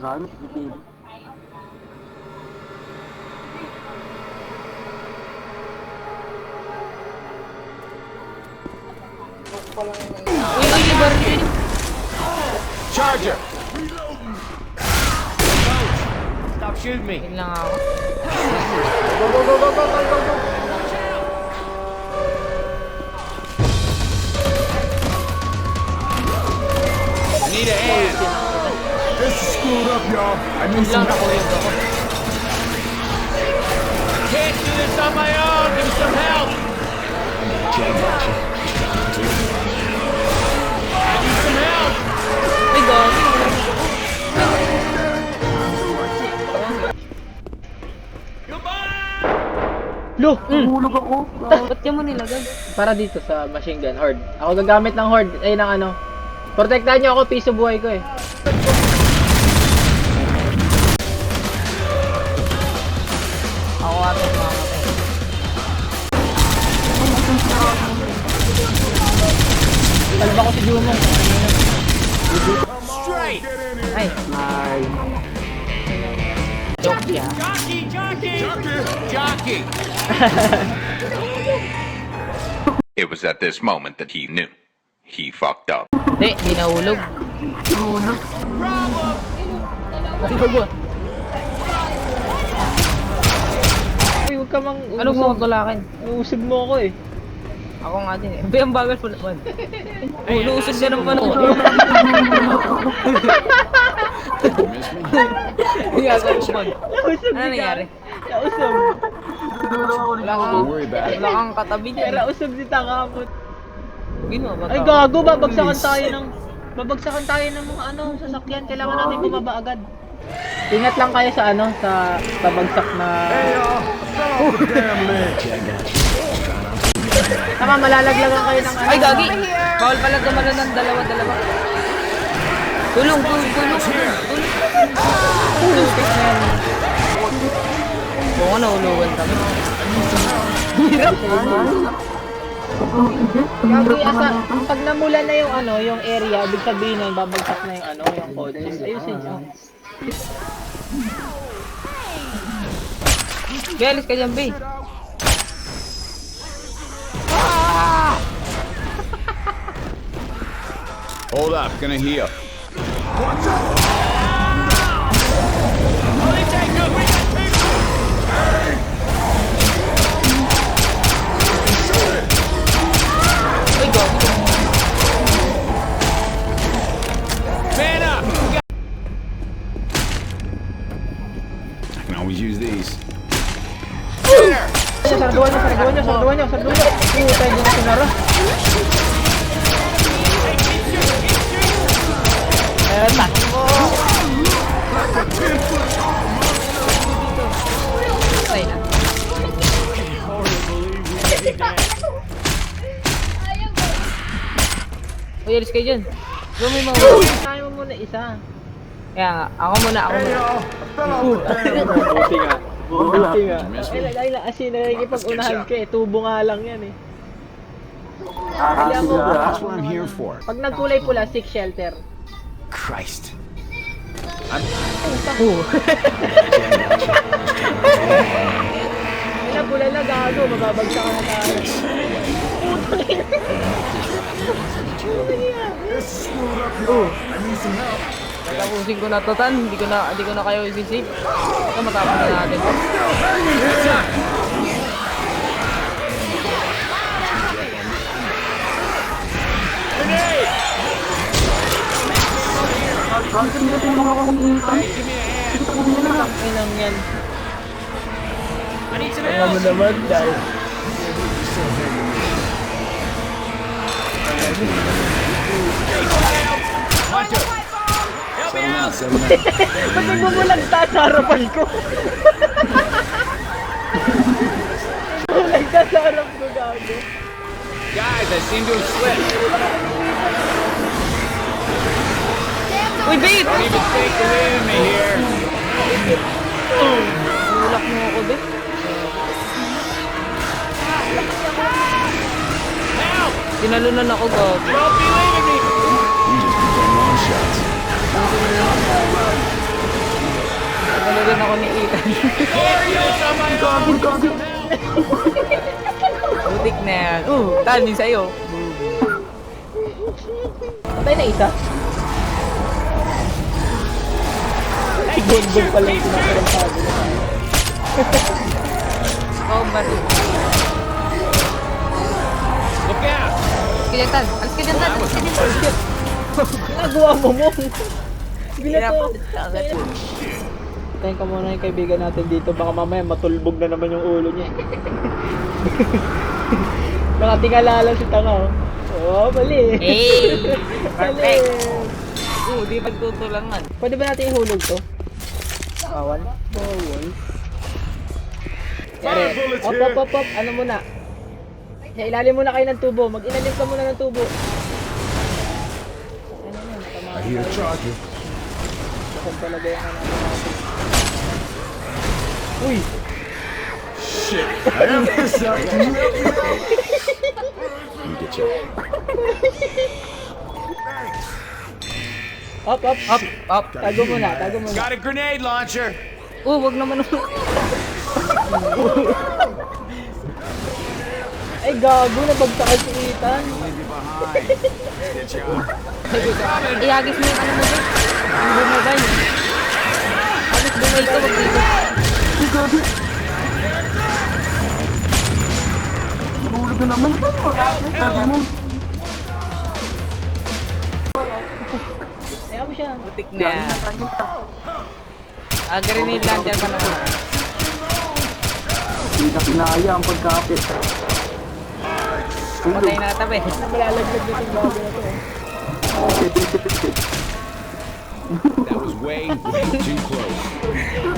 Gamit, bitin. Uy, baril. Charger! Stop shooting me. Yun lang ako. I need a hand. This is screwed up, y'all. I need Lang some ako help. yung ako. Can't do this on my own. Give me some help. I need some help. Ay, gagi. Lo! Nahulog ako. Ba't ka mo nilagay? Para dito sa machine gun, horde. Ako gagamit ng horde, ay ng ano. Protektahan niyo ako, piso buhay ko eh. Ako ata mamatay. Talba ko si Jumong. Straight. Ay, Ay. joke siya. Jockey, jockey. Jockey. It was at this moment that he knew. He fucked up. Hindi, di nahulog. Nahulog. Nahulog ba? Uy, huwag ka mang Ano mo tulakin? Uusog mo ako eh. Ako nga din eh. Ba yung bagal po naman? Ulusog ka naman ako. Ginagawa ko man. Nausog Ano nangyari? Nausog. Wala kang, wala kang katabi niya. Nausog si Takapot. Gino, Ay gago, babagsakan tayo ng mga ano, sasakyan. Kailangan natin bumaba agad. Ingat lang kayo sa ano, sa babagsak na... Hey, y'all. Fell off the damn ledge. Tama, malalaglagan kayo ng ano. Ay, gagi! Bawal pala gumalo ng dalawa-dalawa. Tulong, tulong, tulong. Tulupit na yan. Oo, nauluwan kami. Gago, pag namula na yung ano, yung area, ibig sabihin nun, babagsak na yung ano, yung codes. Ayusin nyo. Bialis ka dyan, Bay. Hold up, gonna heal. Ay, gagi. Man up. I can always use these. Sarduan nyo. Puta, hindi na sinara. Takbo! Ay na. Uy, alis kayo dyan. Huwag mo yung mga... Kaya mo muna isa. Kaya nga, ako muna. Hey, y'all. Fell off the damn ledge. Buti nga. Miss me? Ay, asin na nakikipag-unahan ka eh. Tubo nga lang yan eh. Ah, That's what I'm here for. Pag nagkulay pula, sick shelter. Christ. Kaya pula na gago, mababagsak ka na tayo. This is screwed up, y'all. I need some help. Tapusin ko na to, Tan. Hindi ko na kayo isisip. Ito, matapos na natin. Ay lang yan. I need some Alam mo help. naman, dahil. Hunter. Help me out. Ba't nagmumulagta sa harapan ko? Mulagta sa harap ko, gago. Guys, I seem to have slipped. Uy, Bay! Don't even think to leave me here. Tulak mo ako, Bay. Help! Tinalunan ako, gago. Don't be leaving me. You just became one shots. Ethan. Butik na yan. Tan, yung sa'yo. Patay na isa. Ay, gonggong pala yung pinakarantado. Oh, baril. Look out! Kaya Tan, alas ka dyan, Tan. Alas ka dyan. Ginagawa mo mo. Binato. Hirap. Tayo ka muna yung kaibigan natin dito. Baka mamaya matulbog na naman yung ulo niya. Nakatingala lang si Tanga. Oh, mali. Hey! Mali. Perfect. Di pagtutulangan. Pwede ba natin ihulog to? Bawal. Bawal. Op. Ano muna? Sa ilalim muna kayo ng tubo. Mag-ilalim ka muna ng tubo. I hear a charger. Bakit talaga yung ano natin? Uy! Shit. I have this up. Can you help me out? You get your... Up. Up. Tago muna. Got a grenade launcher. Wag naman. Ay, gago. Nabagsakan si Ethan. Ihagis mo yung ano mo dyan. Ang bumagay. Agis bumay ka, wag dito. Nahulog na naman. Sabi mo. Ayaw mo siya. Butik na yan. Grenade launcher pa naman. Hindi na pinaya ang pagkapit. Patay na tabi. Malalaglag na itong gago na to. That was way too close.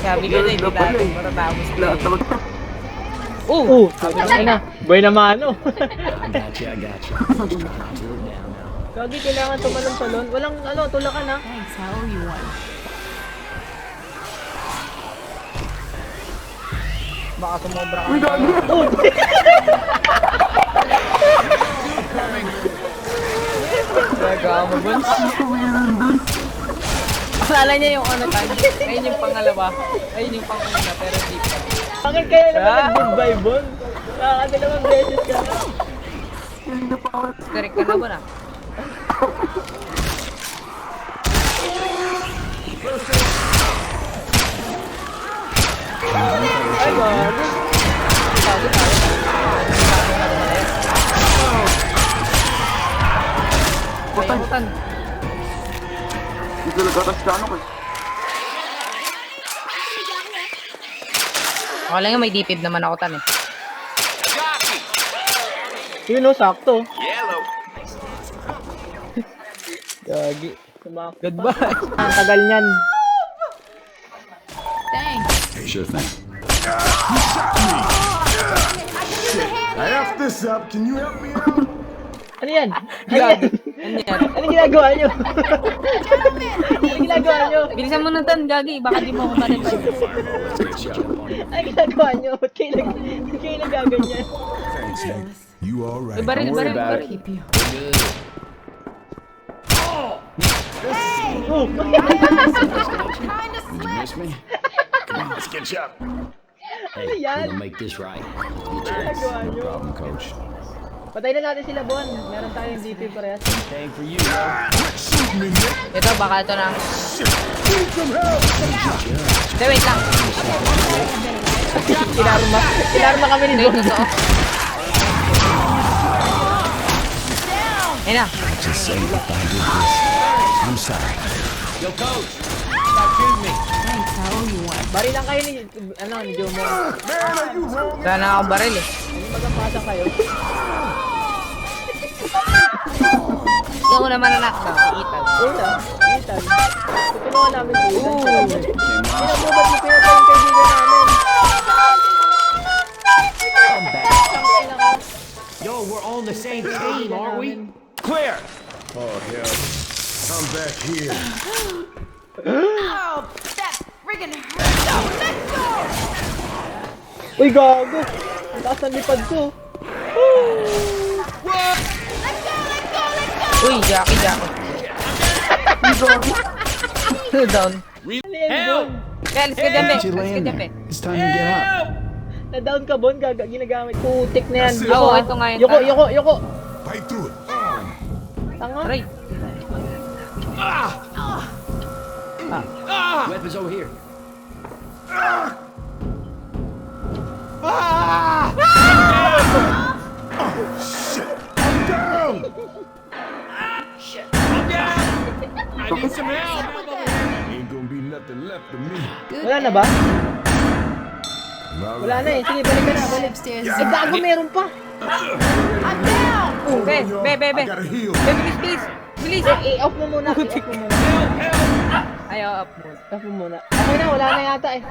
Sabi ko na, hindi tayo matatapos. Lahat naman. Sabi na. Boy na mano. I got you. Try not to look down now. Gagi, kailangan tumalon-talon. Walang ano, tulakan ha. Baka sumobra ka. Uy, gagi. Gagawa mo, Bons. Alala niya yung ano tayo. Ayun yung pangalawa. Ayun yung panguna, pero hindi pa. Bakit kaya naman nag-goodbye, Bon? Nakakadalawang beses ka na. Direct ka na ba na? Ay, gago. Tago tayo. Payamutan. Hindi talaga kasano ko. Okay lang yung may dipid naman ako tan eh. Yun o, sakto. Yellow. Gagi. Sumak. Goodbye. Ang tagal niyan. Sure thing. I have this up. Can you help me out? Ano yan? Gago. Ano yan? Anong ginagawa niyo? Anong ginagawa niyo? Bilisan mo na tan, Gagi. Baka di mo ako tanin pa. Anong ginagawa niyo? Ba't kayo nagaganyan? Thanks, Nick. You all right? Baril. You miss me? Come on, let's get you up. Hey, yan? we'll make this right. Ginagawa No niyo? problem, Coach. Patay na natin sila, Bon. Meron tayong DP parehas. Thing for you. Ito, baka ito na. Hindi, wait lang. Kinarma kami ni Ito yung Bon. totoo. Ayun na. Just say if I did this. I'm sorry. Yo, coach. Excuse me. Bari lang kayo ni, ni Jomo. Sana akong baril eh. Magpapasa kayo. Yung una mananak daw, si Ethan. Ethan. Tutulungan namin si Ethan. Ooh. Sino mo ba't yung pinatay yung kaibigan namin? Yo, we're all on the same team, aren't we? Clear. Oh, hell. I'm back here. Oh, that friggin' hurts. No, let go! Uy, gago! Ang taas ng lipad ko. Uy, Jackie. Down. Ano yan, Help! Bon? Kaya, alis ka dyan, be. What you Alis ka laying dyan, be. there? It's time to get up. Na-down ka, Bon. Ginagamit. Putik na yan. That's it. Yuko, Oo, ah. ito nga yun. Yuko. Fight through it. Tanga. Aray. Weapons over here. I need some help. Ain't gonna be nothing left of me. Wala na ba? Wala na eh. Sige, balik ka na. Balik. Upstairs. Ay, gago, meron pa. I'm down. Be. I gotta heal. Be, bilis. Bilis. I-off mo muna. I-off mo muna. Ay, up mo. I-off mo muna. Okay na, wala na yata eh.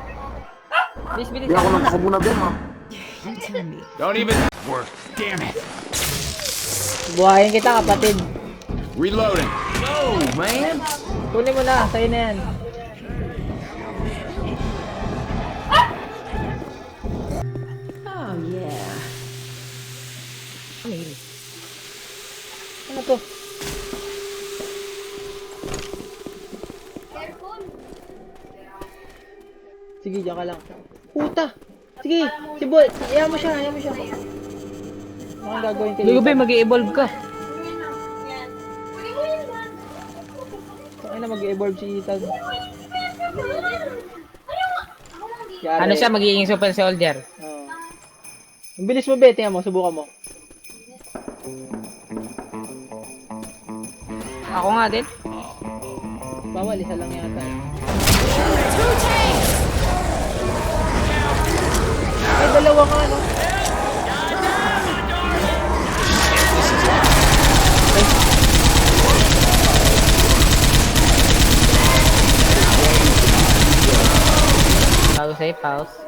Bilis. Hindi ako lang ako muna, Ben, ha? Don't even work. Damn it. Buhayin kita, kapatid. Reloading. Kunin mo na. Sa'yo na yan. Oh yeah. Ano to? Sige, diyan ka lang. Puta! Sige, si Boy, ayaw mo siya. Ano gagawin kayo? Lugo, be, mag-i-evolve ka. Ay na mag-evolve si Ethan. Yari. Ano siya, magiging super soldier. Oo. Ang bilis mo, Be. Tingnan mo, subukan mo. Ako nga din. Bawal, isa lang yata. Two tanks. Ay, dalawa nga, no? Pause.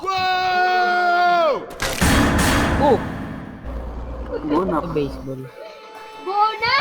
Whoa! Oh! Bunak. Baseball. Bona.